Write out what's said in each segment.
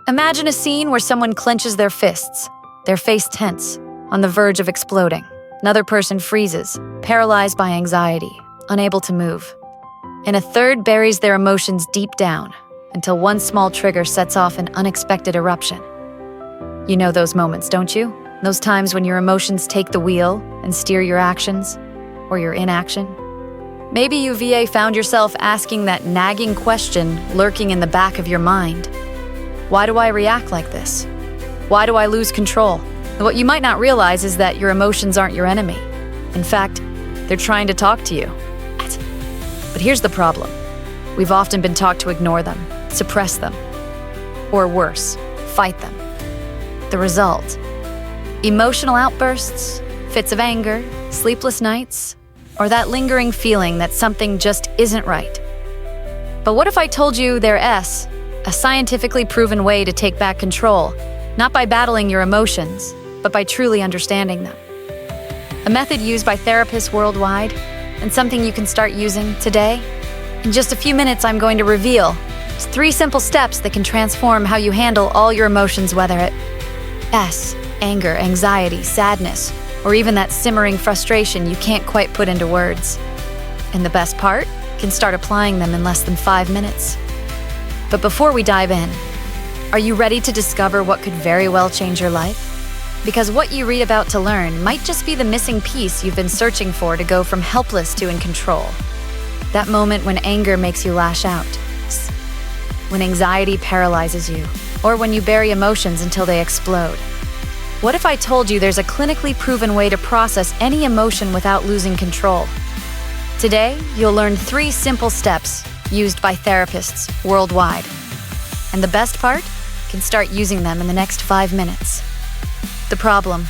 Imagine a scene where someone clenches their fists, their face tense, on the verge of exploding. Another person freezes, paralyzed by anxiety, unable to move. And a third buries their emotions deep down until one small trigger sets off an unexpected eruption. You know those moments, don't you? Those times when your emotions take the wheel and steer your actions or your inaction. Maybe you VA found yourself asking that nagging question lurking in the back of your mind. Why do I react like this? Why do I lose control? What you might not realize is that your emotions aren't your enemy. In fact, they're trying to talk to you. But here's the problem. We've often been taught to ignore them, suppress them, or worse, fight them. The result: emotional outbursts, fits of anger, sleepless nights, or that lingering feeling that something just isn't right. But what if I told you there's a scientifically proven way to take back control, not by battling your emotions, but by truly understanding them? A method used by therapists worldwide, and something you can start using today? In just a few minutes, I'm going to reveal 3 simple steps that can transform how you handle all your emotions, whether it's anger, anxiety, sadness, or even that simmering frustration you can't quite put into words. And the best part? You can start applying them in less than 5 minutes. But before we dive in, are you ready to discover what could very well change your life? Because what you read about to learn might just be the missing piece you've been searching for to go from helpless to in control. That moment when anger makes you lash out, when anxiety paralyzes you, or when you bury emotions until they explode. What if I told you there's a clinically proven way to process any emotion without losing control? Today, you'll learn 3 simple steps used by therapists worldwide. And the best part? You can start using them in the next 5 minutes. The problem: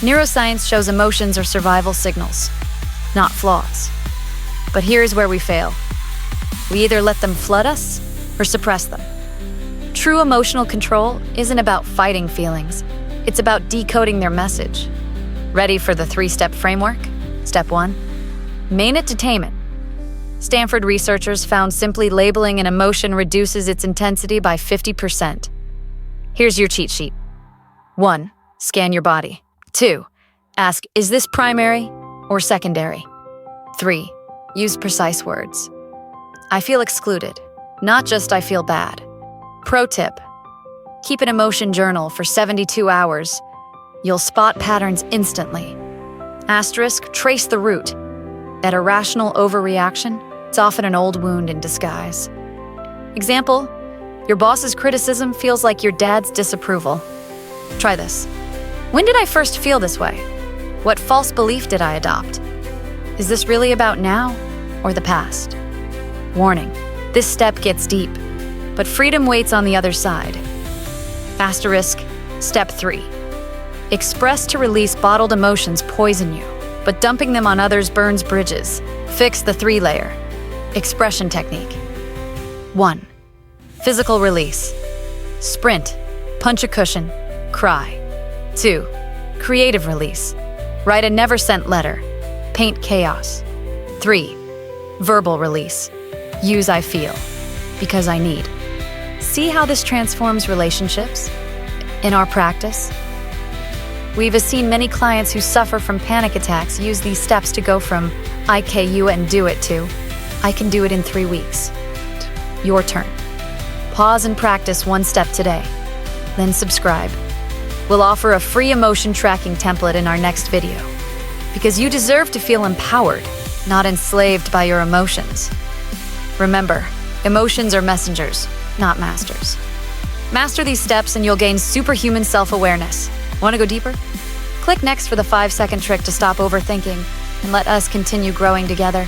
neuroscience shows emotions are survival signals, not flaws. But here's where we fail. We either let them flood us or suppress them. True emotional control isn't about fighting feelings. It's about decoding their message. Ready for the 3-step framework? Step 1. Main it to tame it. Stanford researchers found simply labeling an emotion reduces its intensity by 50%. Here's your cheat sheet. 1. Scan your body. 2. Ask, is this primary or secondary? 3. Use precise words. I feel excluded, not just I feel bad. Pro tip: keep an emotion journal for 72 hours. You'll spot patterns instantly. Asterisk, trace the root. That irrational overreaction, it's often an old wound in disguise. Example: your boss's criticism feels like your dad's disapproval. Try this. When did I first feel this way? What false belief did I adopt? Is this really about now or the past? Warning: this step gets deep, but freedom waits on the other side. Asterisk, step 3. Express to release bottled emotions poison you, but dumping them on others burns bridges. Fix the 3-layer. Expression technique. 1. Physical release. Sprint, punch a cushion, cry. 2. Creative release. Write a never-sent letter, paint chaos. 3. Verbal release. Use I feel, because I need. See how this transforms relationships? In our practice, we've seen many clients who suffer from panic attacks use these steps to go from I can and do it to I can do it in 3 weeks. Your turn. Pause and practice 1 step today, then subscribe. We'll offer a free emotion tracking template in our next video, because you deserve to feel empowered, not enslaved by your emotions. Remember, emotions are messengers, not masters. Master these steps and you'll gain superhuman self-awareness. Want to go deeper? Click next for the 5-second trick to stop overthinking and let us continue growing together.